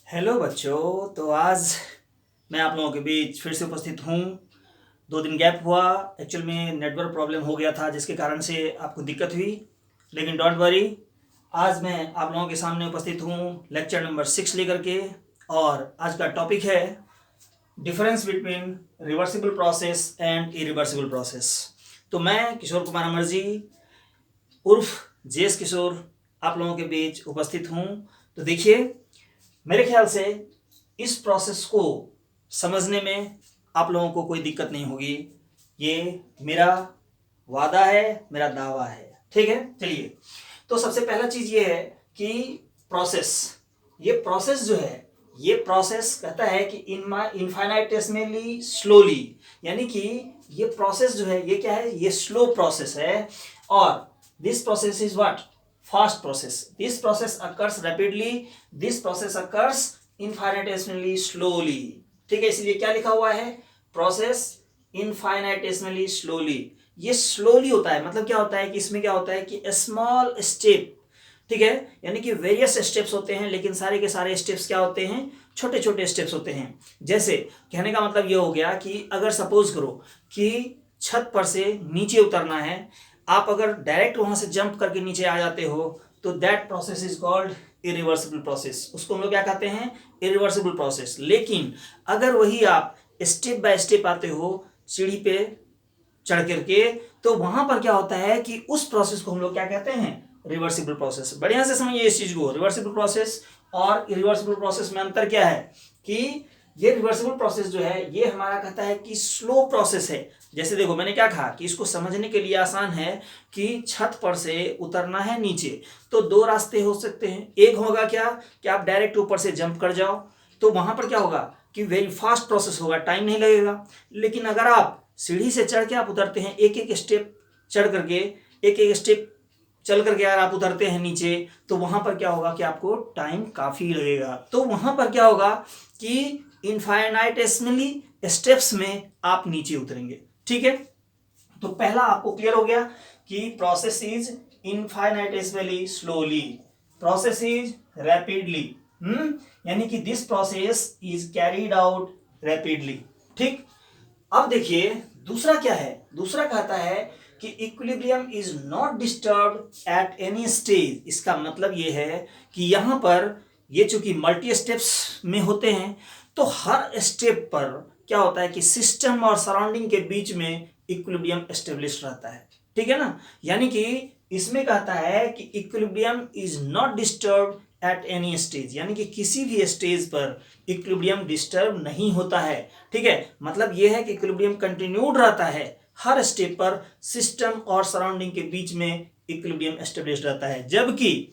Hello बच्चों। तो आज मैं आप लोगों के बीच फिर से उपस्थित हूँ। 2 दिन गैप हुआ। एक्चुअल में नेटवर्क प्रॉब्लम हो गया था जिसके कारण से आपको दिक्कत हुई, लेकिन डोंट वरी, आज मैं आप लोगों के सामने उपस्थित हूँ लेक्चर नंबर 6 लेकर के। और आज का टॉपिक है difference between reversible process and irreversible process. तो मैं किशोर कुमार अमरजी उर्फ जेएस किशोर आप लोगों के बीच उपस्थित हूँ। तो देखिए, मेरे ख्याल से इस प्रोसेस को समझने में आप लोगों को कोई दिक्कत नहीं होगी। ये मेरा वादा है, मेरा दावा है। ठीक है, चलिए। तो सबसे पहला चीज ये है कि प्रोसेस, ये प्रोसेस जो है, ये प्रोसेस कहता है कि इनफाइनाइटेसिमली स्लोली, यानी कि ये प्रोसेस जो है ये क्या है, ये स्लो प्रोसेस है। और this process is what, fast process. This process occurs rapidly. This process occurs infinitesimally slowly. ठीक है, इसलिए क्या लिखा हुआ है, प्रोसेस इनफाइनाइटेसिमली स्लोली। ये स्लोली होता है, मतलब क्या होता है कि इसमें क्या होता है कि स्मॉल स्टेप, ठीक है, यानी कि वेरियस स्टेप्स होते हैं, लेकिन सारे के सारे स्टेप्स क्या होते हैं, छोटे छोटे स्टेप्स होते हैं। जैसे कहने का मतलब ये हो गया कि अगर सपोज करो कि छत पर से नीचे उतरना है, आप अगर डायरेक्ट वहां से जंप करके नीचे आ जाते हो तो that process is called irreversible process. उसको हम लोग क्या कहते हैं, इरिवर्सिबल प्रोसेस। लेकिन अगर वही आप स्टेप बाय स्टेप आते हो सीढ़ी पे चढ़ करके, तो वहां पर क्या होता है कि उस प्रोसेस को हम लोग क्या कहते हैं, रिवर्सिबल प्रोसेस। बढ़िया से समझिए इस चीज को, रिवर्सिबल प्रोसेस और इरिवर्सिबल प्रोसेस में अंतर क्या है कि ये रिवर्सिबल प्रोसेस जो है ये हमारा कहता है कि स्लो प्रोसेस है। जैसे देखो, मैंने क्या कहा कि इसको समझने के लिए आसान है कि छत पर से उतरना है नीचे, तो 2 रास्ते हो सकते हैं। एक होगा क्या कि आप डायरेक्ट ऊपर से जंप कर जाओ, तो वहां पर क्या होगा कि वेरी फास्ट प्रोसेस होगा, टाइम नहीं लगेगा। लेकिन अगर आप सीढ़ी से चढ़ के आप उतरते हैं, एक एक स्टेप चढ़ करके, एक एक स्टेप चल करके अगर आप उतरते हैं नीचे, तो वहां पर क्या होगा कि आपको टाइम काफी लगेगा। तो वहां पर क्या होगा कि इनफाइनाइटेसिमली स्टेप्स में आप नीचे उतरेंगे। ठीक है, तो पहला आपको क्लियर हो गया कि process is infinitesimally slowly, process is rapidly, यानी कि this process is carried out rapidly. ठीक, अब देखिए दूसरा क्या है, दूसरा कहता है कि equilibrium is not disturbed at any stage. इसका मतलब ये है कि यहां पर ये चूंकि मल्टी स्टेप्स में होते हैं, तो हर स्टेप पर क्या होता है कि सिस्टम और सराउंडिंग के बीच में इक्विलिब्रियम एस्टेब्लिश रहता है। ठीक है ना, यानी कि इसमें कहता है कि equilibrium is not disturbed at any stage, यानी कि किसी भी स्टेज पर इक्विलिब्रियम डिस्टर्ब नहीं होता है। ठीक है, मतलब यह है कि इक्विलिब्रियम कंटिन्यूड रहता है, हर स्टेप पर सिस्टम और सराउंडिंग के बीच में इक्विलिब्रियम एस्टेब्लिश रहता है। जबकि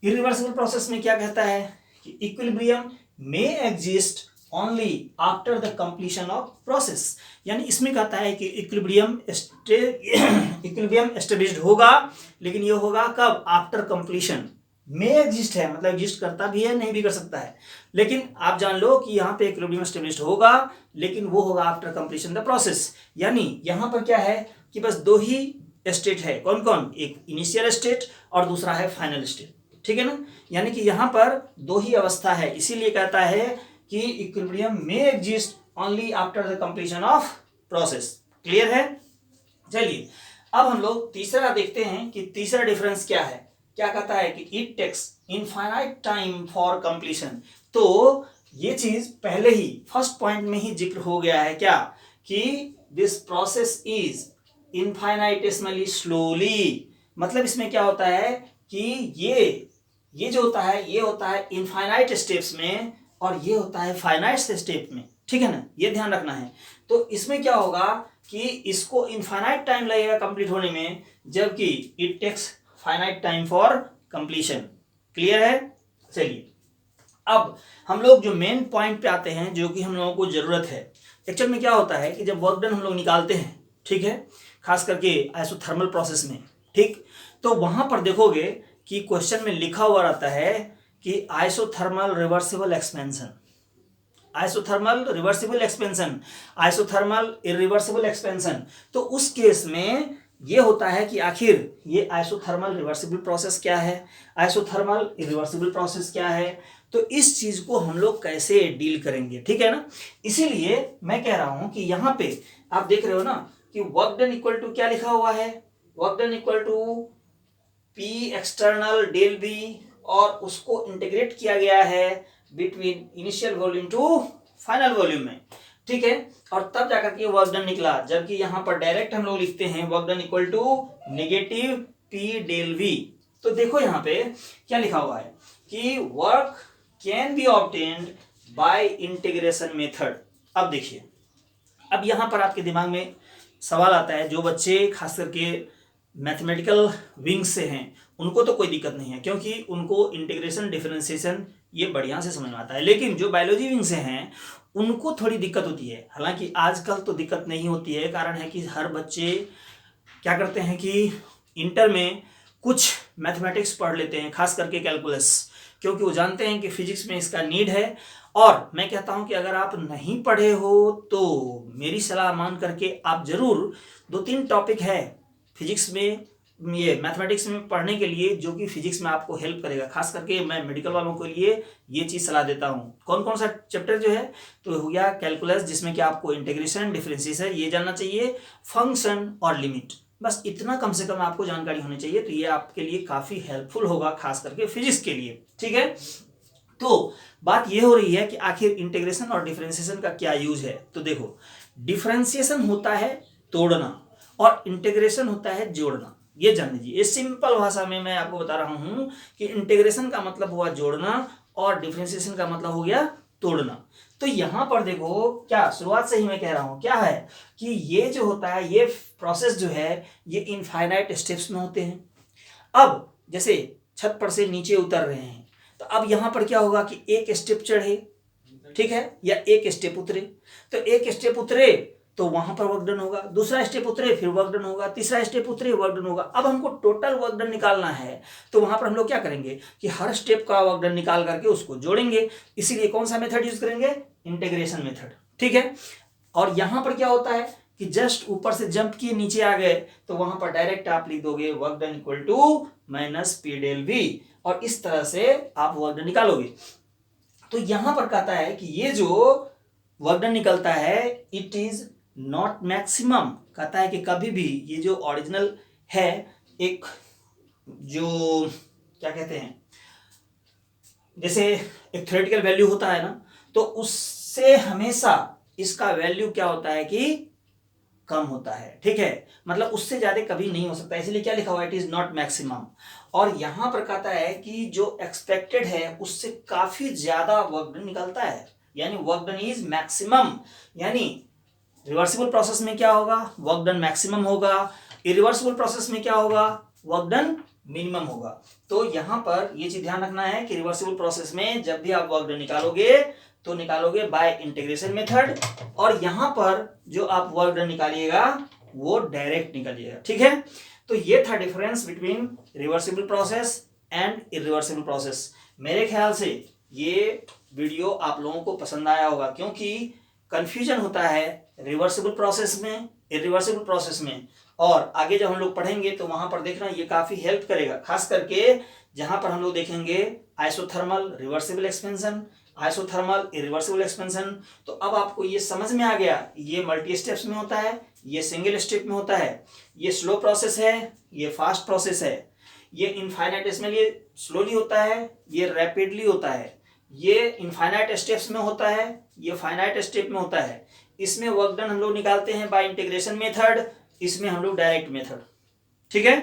इरिवर्सिबल प्रोसेस में क्या कहता है कि equilibrium may exist only after the completion of process, यानी इसमें कहता है कि इक्विलिब्रियम एस्टेब्लिश्ड होगा, लेकिन ये होगा कब, आफ्टर कंप्लीशन। मे एग्जिस्ट है मतलब एग्जिस्ट करता भी है, नहीं भी कर सकता है, लेकिन आप जान लो कि यहाँ पे इक्विलिब्रियम एस्टेब्लिश्ड होगा, लेकिन वो होगा आफ्टर कंप्लीशन द प्रोसेस। यानी यहाँ पर क्या है कि बस 2 ही स्टेट है, कौन कौन, एक इनिशियल स्टेट और दूसरा है फाइनल स्टेट। ठीक है ना, यानी कि यहाँ पर 2 ही अवस्था है, इसीलिए कहता है कि equilibrium may exist only after the completion of process. Clear है, चलिए अब हम लोग तीसरा देखते हैं कि तीसरा डिफरेंस क्या है। क्या कहता है कि it takes infinite time for completion. तो ये चीज पहले ही फर्स्ट पॉइंट में ही जिक्र हो गया है, क्या कि this process is infinitesimally slowly. मतलब इसमें क्या होता है कि ये जो होता है ये होता है इनफाइनाइट स्टेप्स में, और ये होता है फाइनाइट स्टेप में। ठीक है ना, ये ध्यान रखना है। तो इसमें क्या होगा कि इसको इनफाइनाइट टाइम लगेगा कंप्लीट होने में, जबकि it takes finite time for completion. Clear है, चलिए अब हम लोग जो मेन पॉइंट पे आते हैं, जो कि हम लोगों को जरूरत है। एक्चुअल में क्या होता है कि जब वर्क डन हम लोग निकालते हैं, ठीक है, खास करके आइसोथर्मल प्रोसेस में, ठीक, तो वहां पर देखोगे कि क्वेश्चन में लिखा हुआ रहता है कि isothermal reversible expansion, isothermal reversible expansion, isothermal irreversible expansion. तो उस केस में ये होता है कि आखिर ये आइसोथर्मल रिवर्सिबल प्रोसेस क्या है, आइसोथर्मल इरिवर्सिबल प्रोसेस क्या है, तो इस चीज को हम लोग कैसे डील करेंगे, ठीक है ना। इसीलिए मैं कह रहा हूं कि यहाँ पे आप देख रहे हो ना कि वर्क डन इक्वल टू क्या लिखा हुआ है, work done equal to P external del B, और उसको इंटीग्रेट किया गया है between initial volume to final volume में, ठीक है। और तब जाकर के वर्क डन निकला, जबकि यहां पर डायरेक्ट हम लोग लिखते हैं work done equal to negative P del V. तो देखो यहां पे क्या लिखा हुआ है कि work can be obtained by integration method. अब देखिए, अब यहां पर आपके दिमाग में सवाल आता है, जो बच्चे खास करके मैथमेटिकल विंग से हैं उनको तो कोई दिक्कत नहीं है, क्योंकि उनको इंटीग्रेशन डिफरेंशिएशन ये बढ़िया से समझ में आता है, लेकिन जो बायोलॉजी विंग से हैं उनको थोड़ी दिक्कत होती है। हालांकि आजकल तो दिक्कत नहीं होती है, कारण है कि हर बच्चे क्या करते हैं कि इंटर में कुछ मैथमेटिक्स पढ़ लेते हैं, खास करके कैलकुलस, क्योंकि वो जानते हैं कि फिजिक्स में इसका नीड है। और मैं कहता हूं कि अगर आप नहीं पढ़े हो तो मेरी सलाह मान करके आप जरूर 2-3 टॉपिक है फिजिक्स में, ये मैथमेटिक्स में पढ़ने के लिए, जो कि फिजिक्स में आपको हेल्प करेगा। खास करके मैं मेडिकल वालों के लिए ये चीज़ सलाह देता हूँ। कौन कौन सा चैप्टर जो है, तो हो गया कैलकुलस, जिसमें कि आपको इंटीग्रेशन डिफरेंशिएशन ये जानना चाहिए, फंक्शन और लिमिट, बस इतना कम से कम आपको जानकारी होनी चाहिए। तो ये आपके लिए काफ़ी हेल्पफुल होगा, खास करके फिजिक्स के लिए, ठीक है। तो बात ये हो रही है कि आखिर इंटीग्रेशन और डिफरेंशिएशन का क्या यूज है। तो देखो, डिफरेंशिएशन होता है तोड़ना और इंटीग्रेशन होता है जोड़ना, ये जान लीजिए। इस सिंपल भाषा में मैं आपको बता रहा हूं कि इंटीग्रेशन का मतलब हुआ जोड़ना और डिफरेंशिएशन का मतलब हो गया तोड़ना। तो यहां पर देखो, क्या शुरुआत से ही मैं कह रहा हूं क्या है कि ये जो होता है, ये प्रोसेस जो है, ये इनफाइनाइट स्टेप्स में होते हैं। अब जैसे छत पर से नीचे उतर रहे हैं, तो अब यहां पर क्या होगा कि एक स्टेप चढ़े, ठीक है, या एक स्टेप उतरे। तो एक स्टेप उतरे तो वहां पर वर्क डन होगा, दूसरा स्टेप उतरे फिर वर्क डन होगा, तीसरा स्टेप उतरे वर्क डन होगा। अब हमको टोटल वर्क डन निकालना है, तो वहां पर हम लोग क्या करेंगे कि हर स्टेप का वर्क डन निकाल करके उसको जोड़ेंगे। इसीलिए कौन सा मेथड यूज करेंगे, इंटीग्रेशन मेथड, ठीक है। और यहां पर क्या होता है कि जस्ट ऊपर से जंप किए नीचे आ गए, तो वहां पर डायरेक्ट आप लिख दोगे work done equal to minus P del V, और इस तरह से आप वर्क डन निकालोगे। तो यहां पर कहता है कि ये जो वर्क डन निकलता है, इट इज नॉट मैक्सिमम। कहता है कि कभी भी ये जो ओरिजिनल है, एक जो क्या कहते हैं, जैसे एक थ्योरेटिकल वैल्यू होता है ना, तो उससे हमेशा इसका वैल्यू क्या होता है कि कम होता है, ठीक है, मतलब उससे ज्यादा कभी नहीं हो सकता। इसलिए क्या लिखा हुआ है, इट इज नॉट मैक्सिमम। और यहां पर कहता है कि जो एक्सपेक्टेड है उससे काफी ज्यादा वर्क डन निकलता है, यानी वर्क डन इज मैक्सिमम। यानी रिवर्सिबल प्रोसेस में क्या होगा, वर्क डन मैक्सिमम होगा, इरिवर्सिबल प्रोसेस में क्या होगा, वर्क डन मिनिमम होगा। तो यहां पर ये चीज ध्यान रखना है कि रिवर्सिबल प्रोसेस में जब भी आप वर्क डन निकालोगे तो निकालोगे बाय इंटीग्रेशन मेथड, और यहां पर जो आप वर्क डन निकालिएगा वो डायरेक्ट निकालिएगा, ठीक है। तो ये था difference between reversible process and irreversible process. मेरे ख्याल से ये वीडियो आप लोगों को पसंद आया होगा, क्योंकि कंफ्यूजन होता है रिवर्सिबल प्रोसेस में, इरिवर्सिबल प्रोसेस में, और आगे जब हम लोग पढ़ेंगे तो वहां पर देखना ये काफी हेल्प करेगा, खास करके जहां पर हम लोग देखेंगे isothermal reversible expansion, isothermal irreversible expansion. तो अब आपको ये समझ में आ गया, ये मल्टी स्टेप्स में होता है, ये सिंगल स्टेप में होता है, ये स्लो प्रोसेस है, ये फास्ट प्रोसेस है, ये इनफाइनाइटेसिमल ये स्लोली होता है, ये रैपिडली होता है, ये इनफाइनाइट स्टेप्स में होता है, ये फाइनाइट स्टेप में होता है। इसमें वर्क डन हम लोग निकालते हैं बाय इंटीग्रेशन मेथड, इसमें हम लोग डायरेक्ट मेथड, ठीक है।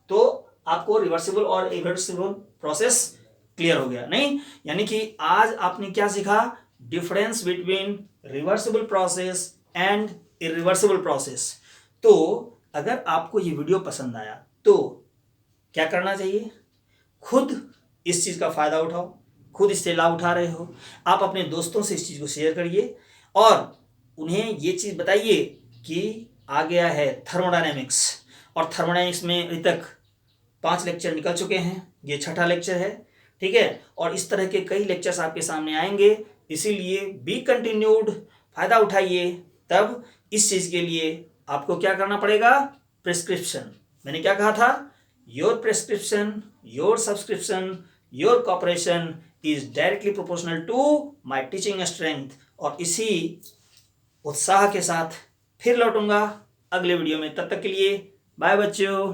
तो आपको रिवर्सिबल और इरिवर्सिबल प्रोसेस क्लियर हो गया नहीं, यानी कि आज आपने क्या सीखा, difference between reversible process and irreversible process. तो अगर आपको ये वीडियो पसंद आया तो क्या करना चाहिए, खुद इस चीज का फायदा उठाओ, खुद इससे लाभ उठा रहे हो, आप अपने दोस्तों से इस चीज को शेयर करिए और उन्हें ये चीज बताइए कि आ गया है थर्मोडायनेमिक्स, और थर्मोडायनेमिक्स में अभी तक 5 लेक्चर निकल चुके हैं, ये छठा लेक्चर है, ठीक है। और इस तरह के कई लेक्चर्स आपके सामने आएंगे, इसीलिए बी कंटिन्यूड, फायदा उठाइए। तब इस चीज के लिए आपको क्या करना पड़ेगा, प्रिस्क्रिप्शन। मैंने क्या कहा था? Your prescription, your subscription, your cooperation is directly proportional to my teaching strength. और इसी उत्साह के साथ फिर लौटूंगा अगले वीडियो में। तब तक के लिए बाय बच्चों।